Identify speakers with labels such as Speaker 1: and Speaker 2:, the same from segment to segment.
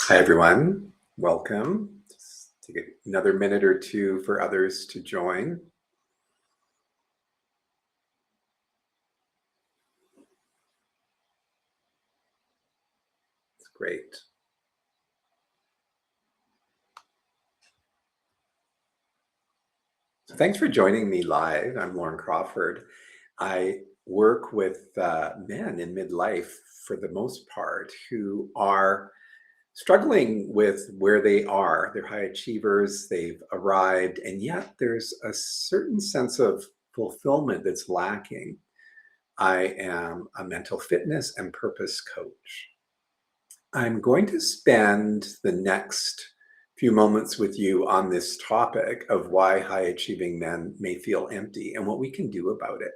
Speaker 1: Hi, everyone. Welcome. Just take another minute or two for others to join. It's great. So thanks for joining me live. I'm Lauren Crawford. I work with men in midlife for the most part who are struggling with where they are. They're high achievers, they've arrived, and yet there's a certain sense of fulfillment that's lacking. I am a mental fitness and purpose coach. I'm going to spend the next few moments with you on this topic of why high achieving men may feel empty and what we can do about it.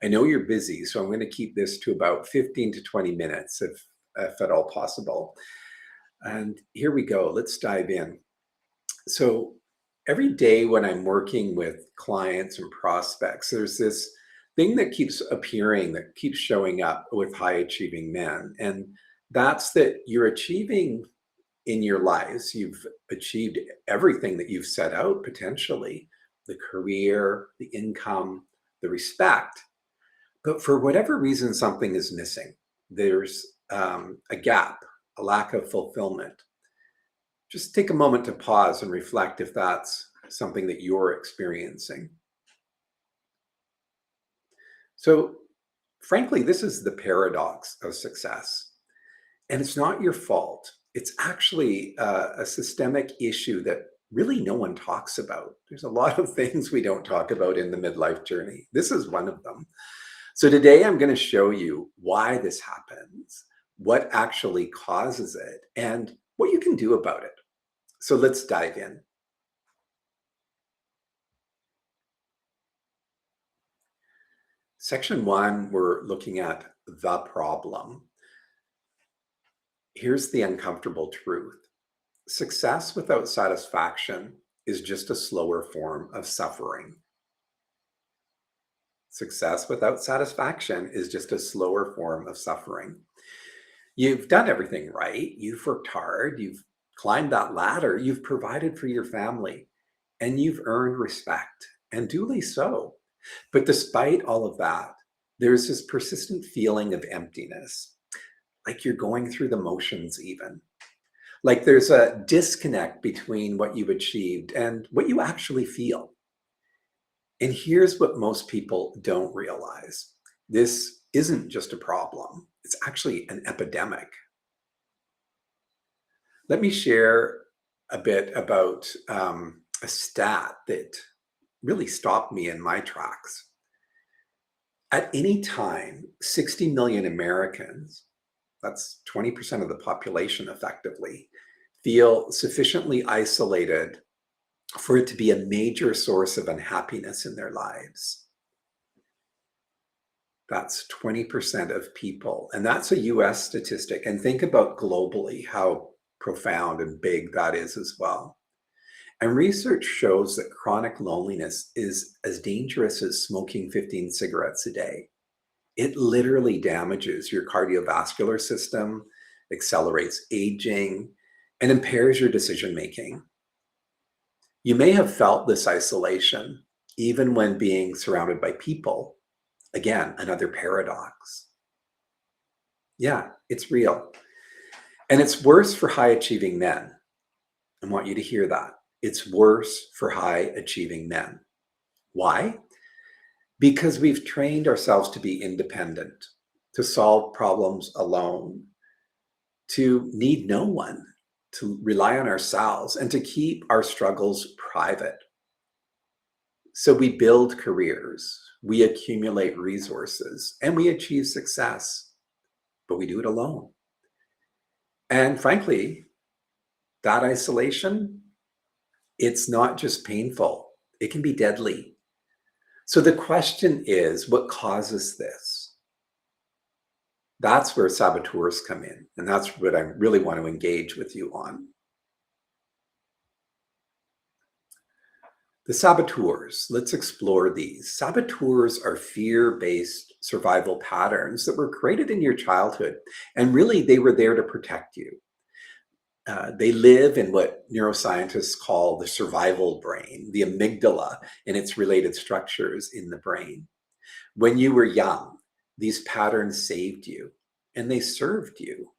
Speaker 1: I know you're busy, so I'm going to keep this to about 15 to 20 minutes if at all possible. And here we go. Let's dive in. So, every day when I'm working with clients and prospects, there's this thing that keeps appearing, that keeps showing up with high achieving men. And that's that you're achieving in your lives. You've achieved everything that you've set out potentially, the career, the income, the respect. But for whatever reason, something is missing. There's a gap, a lack of fulfillment. Just take a moment to pause and reflect if that's something that you're experiencing. So, frankly, this is the paradox of success. And it's not your fault. It's actually a systemic issue that really no one talks about. There's a lot of things we don't talk about in the midlife journey. This is one of them. So today I'm going to show you why this happens, what actually causes it, and what you can do about it. So let's dive in. Section 1, we're looking at the problem. Here's the uncomfortable truth. Success without satisfaction is just a slower form of suffering. Success without satisfaction is just a slower form of suffering. You've done everything right. You've worked hard. You've climbed that ladder. You've provided for your family and you've earned respect, and duly so. But despite all of that, there's this persistent feeling of emptiness, like you're going through the motions even. Like there's a disconnect between what you've achieved and what you actually feel. And here's what most people don't realize. This isn't just a problem. It's actually an epidemic. Let me share a bit about a stat that really stopped me in my tracks. At any time, 60 million Americans, that's 20% of the population effectively, feel sufficiently isolated for it to be a major source of unhappiness in their lives. That's 20% of people. And that's a US statistic. And think about globally how profound and big that is as well. And research shows that chronic loneliness is as dangerous as smoking 15 cigarettes a day. It literally damages your cardiovascular system, accelerates aging, and impairs your decision making. You may have felt this isolation even when being surrounded by people. Again, another paradox. Yeah, it's real. And it's worse for high achieving men. I want you to hear that. It's worse for high achieving men. Why? Because we've trained ourselves to be independent, to solve problems alone, to need no one, to rely on ourselves, and to keep our struggles private. So we build careers, we accumulate resources, and we achieve success, but we do it alone. And frankly, that isolation, it's not just painful, it can be deadly. So the question is, what causes this? That's where saboteurs come in. And that's what I really want to engage with you on. The saboteurs, let's explore these. Saboteurs are fear-based survival patterns that were created in your childhood. And really, they were there to protect you. They live in what neuroscientists call the survival brain, the amygdala, and its related structures in the brain. When you were young, these patterns saved you and they served you.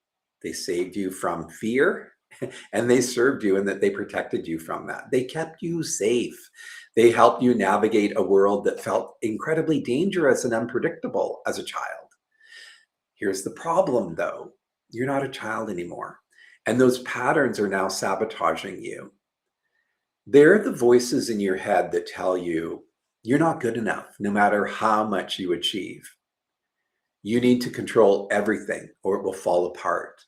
Speaker 1: They saved you from fear and they served you in that they protected you from that. They kept you safe. They helped you navigate a world that felt incredibly dangerous and unpredictable as a child. Here's the problem, though. You're not a child anymore. And those patterns are now sabotaging you. They're the voices in your head that tell you you're not good enough, no matter how much you achieve. You need to control everything or it will fall apart.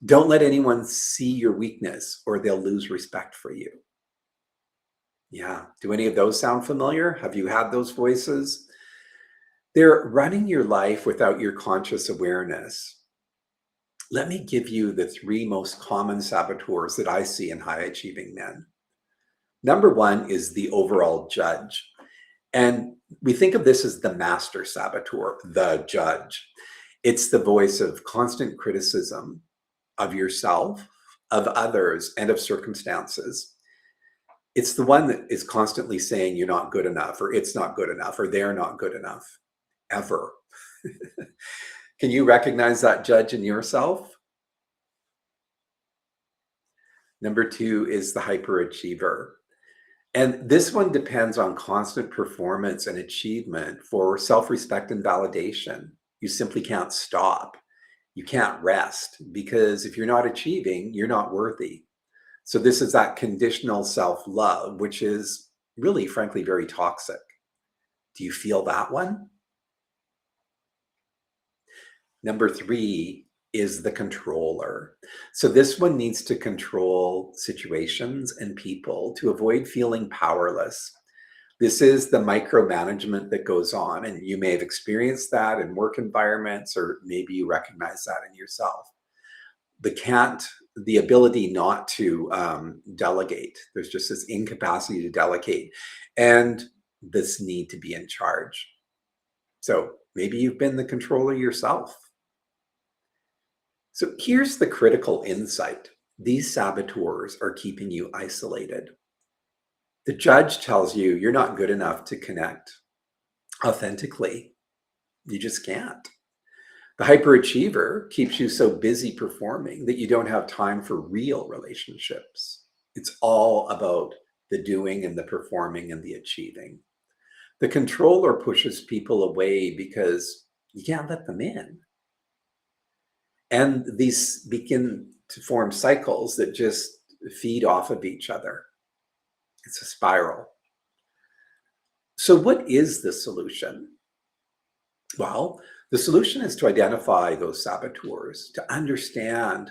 Speaker 1: Don't let anyone see your weakness or they'll lose respect for you. Yeah. Do any of those sound familiar? Have you had those voices? They're running your life without your conscious awareness. Let me give you the three most common saboteurs that I see in high achieving men. Number one is the overall judge. And we think of this as the master saboteur, the judge. It's the voice of constant criticism of yourself, of others, and of circumstances. It's the one that is constantly saying you're not good enough, or it's not good enough, or they're not good enough, ever. Can you recognize that judge in yourself? Number two is the hyperachiever. And this one depends on constant performance and achievement for self-respect and validation. You simply can't stop. You can't rest because if you're not achieving, you're not worthy. So this is that conditional self-love, which is really, frankly, very toxic. Do you feel that one? Number three is the controller. So this one needs to control situations and people to avoid feeling powerless. This is the micromanagement that goes on, and you may have experienced that in work environments, or maybe you recognize that in yourself. The ability not to delegate. There's just this incapacity to delegate, and this need to be in charge. So maybe you've been the controller yourself. So here's the critical insight. These saboteurs are keeping you isolated. The judge tells you you're not good enough to connect authentically. You just can't. The hyperachiever keeps you so busy performing that you don't have time for real relationships. It's all about the doing and the performing and the achieving. The controller pushes people away because you can't let them in. And these begin to form cycles that just feed off of each other. It's a spiral. So what is the solution? Well, the solution is to identify those saboteurs, to understand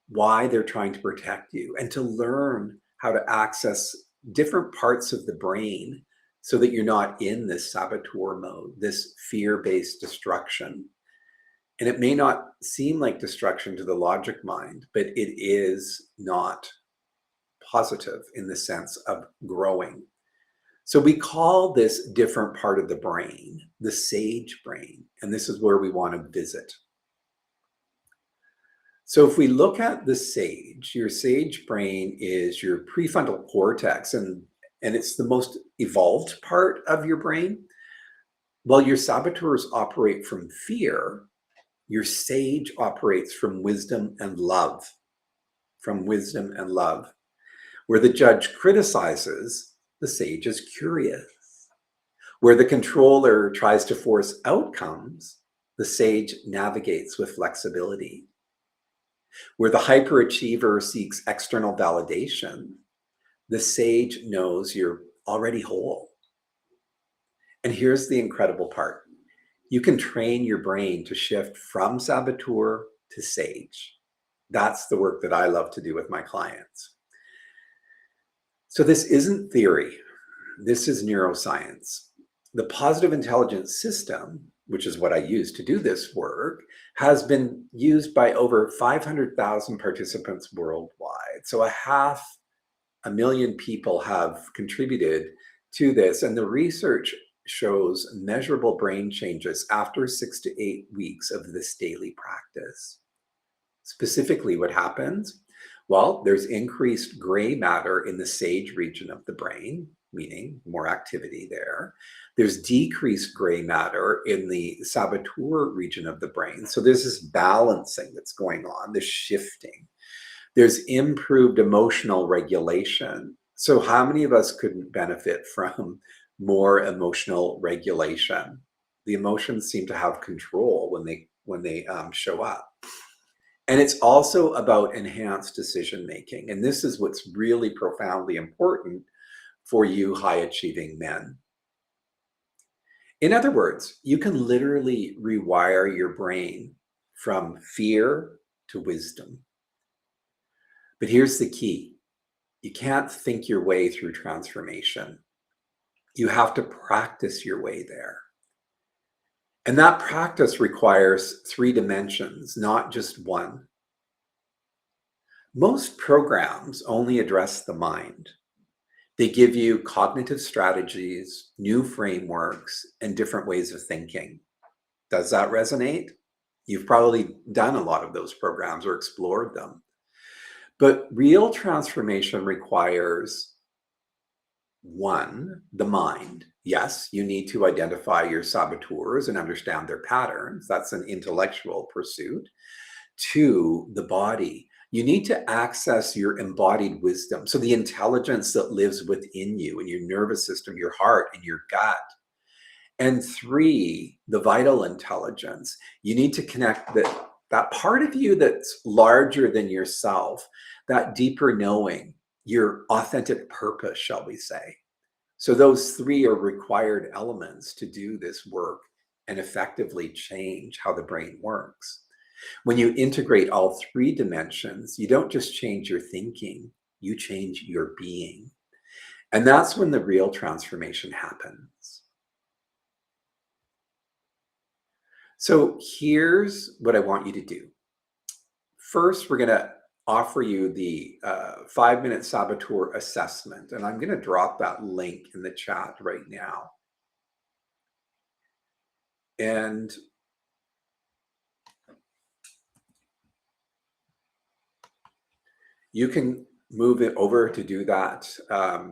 Speaker 1: why they're trying to protect you, and to learn how to access different parts of the brain so that you're not in this saboteur mode, this fear-based destruction. And it may not seem like destruction to the logic mind, but it is not positive in the sense of growing. So we call this different part of the brain the sage brain, and this is where we want to visit. So if we look at the sage, your sage brain is your prefrontal cortex, and it's the most evolved part of your brain. While your saboteurs operate from fear, your sage operates from wisdom and love, Where the judge criticizes, the sage is curious. Where the controller tries to force outcomes, the sage navigates with flexibility. Where the hyperachiever seeks external validation, the sage knows you're already whole. And here's the incredible part. You can train your brain to shift from saboteur to sage. That's the work that I love to do with my clients. So this isn't theory. This is neuroscience. The positive intelligence system, which is what I use to do this work, has been used by over 500,000 participants worldwide. So 500,000 people have contributed to this, and the research shows measurable brain changes after 6 to 8 weeks of this daily practice. Specifically, what happens? Well, there's increased gray matter in the sage region of the brain, meaning more activity there. There's decreased gray matter in the saboteur region of the brain. So there's this balancing that's going on, this shifting. There's improved emotional regulation. So how many of us couldn't benefit from more emotional regulation? The emotions seem to have control when they show up. And it's also about enhanced decision making. And this is what's really profoundly important for you high achieving men. In other words, you can literally rewire your brain from fear to wisdom. But here's the key. You can't think your way through transformation. You have to practice your way there. And that practice requires 3 dimensions, not just one. Most programs only address the mind. They give you cognitive strategies, new frameworks, and different ways of thinking. Does that resonate? You've probably done a lot of those programs or explored them. But real transformation requires 1, the mind. Yes, you need to identify your saboteurs and understand their patterns. That's an intellectual pursuit. 2, the body. You need to access your embodied wisdom. So the intelligence that lives within you, in your nervous system, your heart, and your gut. And 3, the vital intelligence. You need to connect that part of you that's larger than yourself, that deeper knowing, your authentic purpose, shall we say. So those 3 are required elements to do this work and effectively change how the brain works. When you integrate all 3 dimensions, you don't just change your thinking, you change your being. And that's when the real transformation happens. So here's what I want you to do. First, we're going to offer you the 5-minute saboteur assessment. And I'm going to drop that link in the chat right now. And you can move it over to do that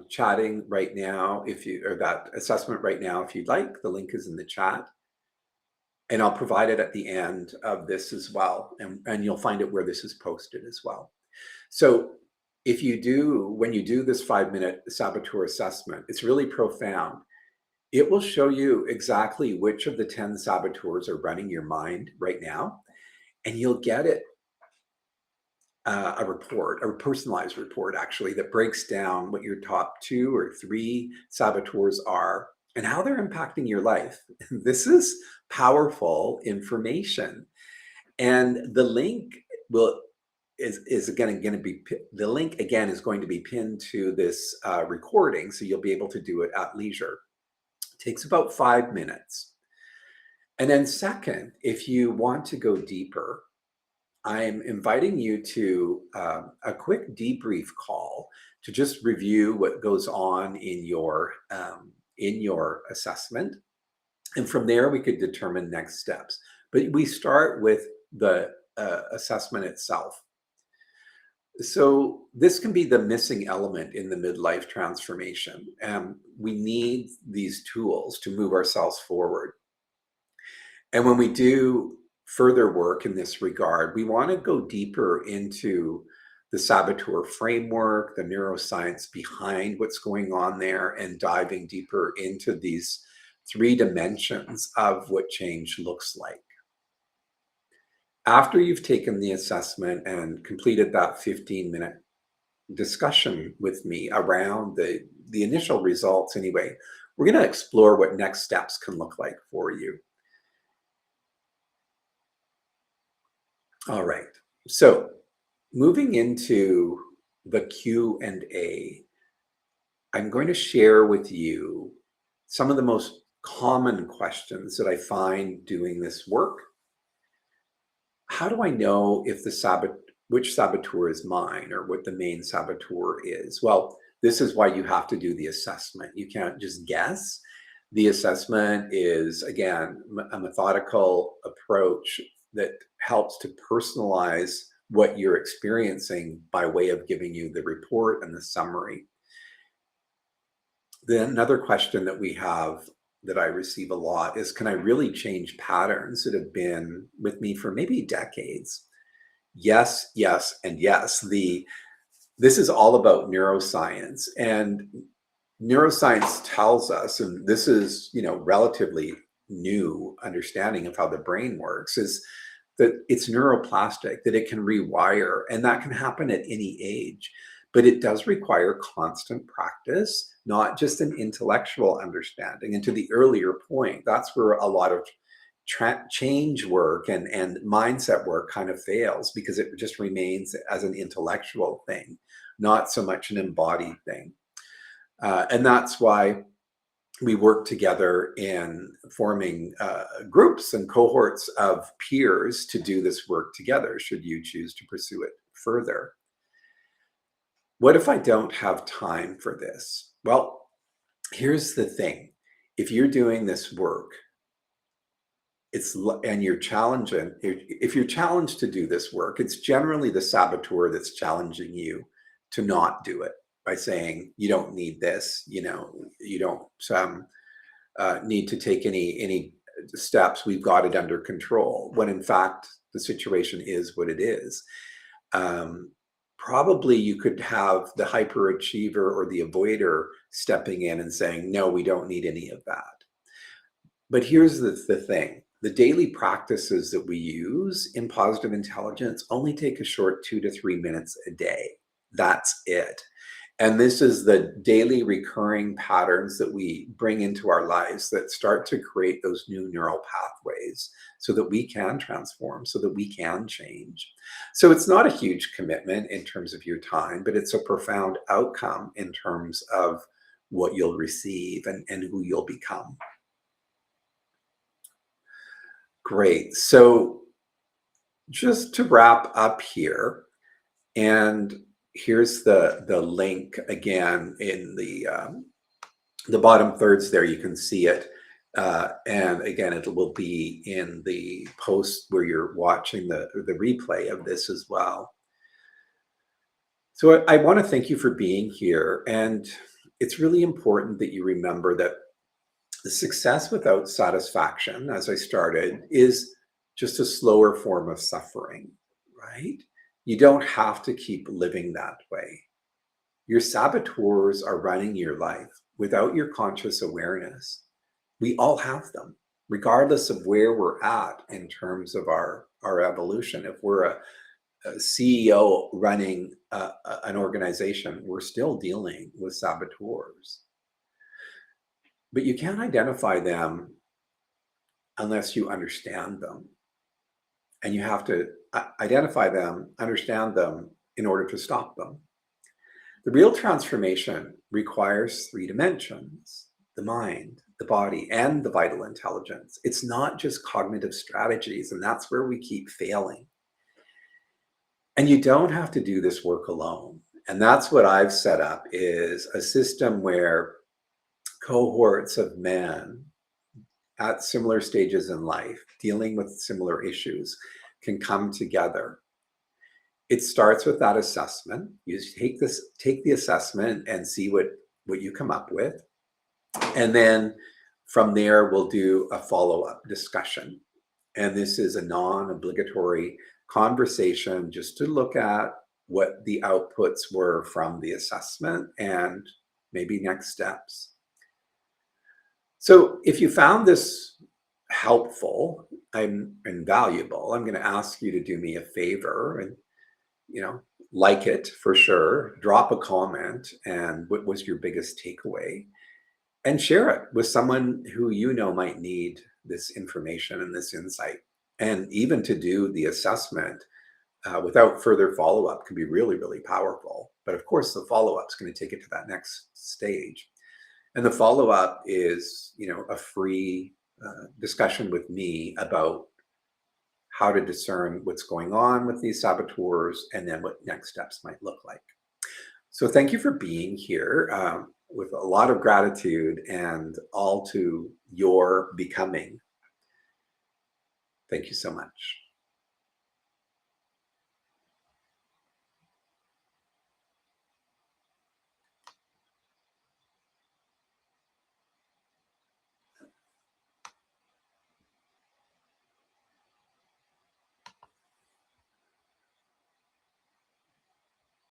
Speaker 1: chatting right now, or that assessment right now, if you'd like. The link is in the chat. And I'll provide it at the end of this as well. And you'll find it where this is posted as well. So when you do this 5-minute saboteur assessment, it's really profound. It will show you exactly which of the 10 saboteurs are running your mind right now. And you'll get it. A personalized report, actually, that breaks down what your top 2 or 3 saboteurs are and how they're impacting your life. This is powerful information. And the link is going to be pinned to this recording, so you'll be able to do it at leisure. It takes about 5 minutes. And then second, if you want to go deeper, I'm inviting you to a quick debrief call to just review what goes on in your assessment. And from there, we could determine next steps. But we start with the assessment itself. So this can be the missing element in the midlife transformation. We need these tools to move ourselves forward. And when we do further work in this regard, we want to go deeper into the saboteur framework, the neuroscience behind what's going on there, and diving deeper into these 3 dimensions of what change looks like. After you've taken the assessment and completed that 15-minute discussion with me around the initial results anyway, we're going to explore what next steps can look like for you. All right, so moving into the Q&A, I'm going to share with you some of the most common questions that I find doing this work. How do I know if which saboteur is mine, or what the main saboteur is? Well, this is why you have to do the assessment. You can't just guess. The assessment is, again, a methodical approach that helps to personalize what you're experiencing by way of giving you the report and the summary. Then another question that we have that I receive a lot is, can I really change patterns that have been with me for maybe decades? Yes, yes, and yes. This is all about neuroscience, and neuroscience tells us, and this is, relatively new understanding of how the brain works, is that it's neuroplastic, that it can rewire, and that can happen at any age. But it does require constant practice, not just an intellectual understanding. And to the earlier point, that's where a lot of change work and mindset work kind of fails, because it just remains as an intellectual thing, not so much an embodied thing. And that's why we work together in forming groups and cohorts of peers to do this work together, should you choose to pursue it further. What if I don't have time for this? Well, here's the thing. If you're doing this work, and you're challenging, if you're challenged to do this work, it's generally the saboteur that's challenging you to not do it by saying, you don't need this, you don't need to take any steps, we've got it under control, when in fact the situation is what it is. Probably you could have the hyperachiever or the avoider stepping in and saying, no, we don't need any of that. But here's the thing. The daily practices that we use in positive intelligence only take a short 2 to 3 minutes a day. That's it. And this is the daily recurring patterns that we bring into our lives that start to create those new neural pathways so that we can transform, so that we can change. So it's not a huge commitment in terms of your time, but it's a profound outcome in terms of what you'll receive and who you'll become. Great. So just to wrap up here, and here's the link again in the bottom thirds there, you can see it. And again, it will be in the post where you're watching the replay of this as well. So I want to thank you for being here. And it's really important that you remember that the success without satisfaction, as I started, is just a slower form of suffering, right? You don't have to keep living that way. Your saboteurs are running your life without your conscious awareness. We all have them, regardless of where we're at in terms of our evolution. If we're a CEO running an organization, we're still dealing with saboteurs. But you can't identify them unless you understand them. And you have to identify them, understand them in order to stop them. The real transformation requires 3 dimensions: the mind, the body, and the vital intelligence. It's not just cognitive strategies, and that's where we keep failing. And you don't have to do this work alone. And that's what I've set up, is a system where cohorts of men at similar stages in life, dealing with similar issues, can come together. It starts with that assessment. You take the assessment and see what you come up with. And then from there, we'll do a follow-up discussion. And this is a non-obligatory conversation just to look at what the outputs were from the assessment and maybe next steps. So if you found this helpful and valuable, I'm going to ask you to do me a favor and, like it for sure, drop a comment and what was your biggest takeaway, and share it with someone who might need this information and this insight. And even to do the assessment without further follow-up can be really, really powerful. But of course, the follow-up is going to take it to that next stage. And the follow-up is, a free discussion with me about how to discern what's going on with these saboteurs and then what next steps might look like. So thank you for being here with a lot of gratitude and all to your becoming. Thank you so much.